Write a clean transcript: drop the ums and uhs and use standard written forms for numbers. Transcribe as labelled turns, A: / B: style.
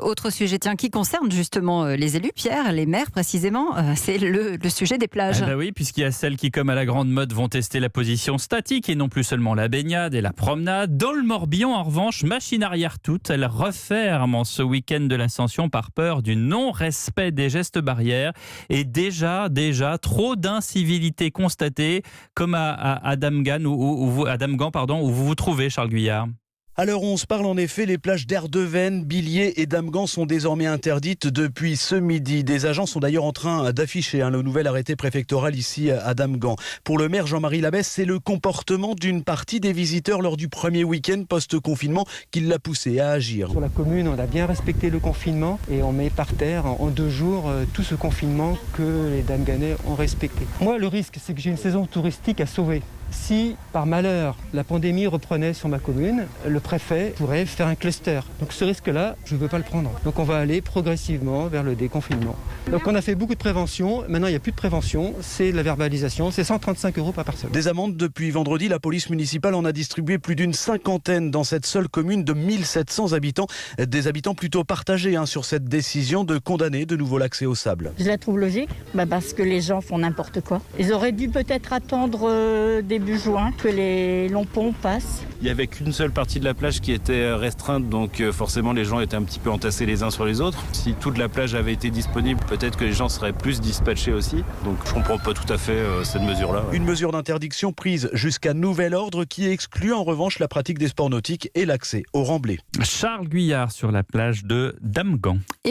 A: Autre sujet qui concerne justement les élus, Pierre, les maires précisément, c'est le sujet des plages.
B: Ah bah oui, puisqu'il y a celles qui, comme à la grande mode, vont tester la position statique et non plus seulement la baignade et la promenade. Dans le Morbihan, en revanche, machine arrière toute, elle referme en ce week-end de l'Ascension par peur du non-respect des gestes barrières et déjà trop d'incivilités constatées, comme à Damgan, où vous vous trouvez, Charles Guyard.
C: À l'heure où on se parle, en effet, les plages d'Erdeven, Billiers et Damgan sont désormais interdites depuis ce midi. Des agents sont d'ailleurs en train d'afficher le nouvel arrêté préfectoral ici à Damgan. Pour le maire Jean-Marie Labesse, c'est le comportement d'une partie des visiteurs lors du premier week-end post-confinement qui l'a poussé à agir.
D: Sur la commune, on a bien respecté le confinement et on met par terre en 2 jours tout ce confinement que les Damganais ont respecté. Moi, le risque, c'est que j'ai une saison touristique à sauver. Si, par malheur, la pandémie reprenait sur ma commune, le préfet pourrait faire un cluster. Donc ce risque-là, je ne veux pas le prendre. Donc on va aller progressivement vers le déconfinement. Donc on a fait beaucoup de prévention. Maintenant, il n'y a plus de prévention. C'est de la verbalisation. C'est 135 € par personne.
C: Des amendes depuis vendredi. La police municipale en a distribué plus d'une cinquantaine dans cette seule commune de 1700 habitants. Des habitants plutôt partagés sur cette décision de condamner de nouveau l'accès au sable.
E: Je la trouve logique, parce que les gens font n'importe quoi. Ils auraient dû peut-être attendre début juin que les longs ponts passent.
F: Il n'y avait qu'une seule partie de la plage qui était restreinte, donc forcément les gens étaient un petit peu entassés les uns sur les autres. Si toute la plage avait été disponible, peut-être que les gens seraient plus dispatchés aussi. Donc je ne comprends pas tout à fait cette mesure-là. Ouais.
C: Une mesure d'interdiction prise jusqu'à nouvel ordre qui exclut en revanche la pratique des sports nautiques et l'accès au remblai.
B: Charles Guyard sur la plage de Damgan.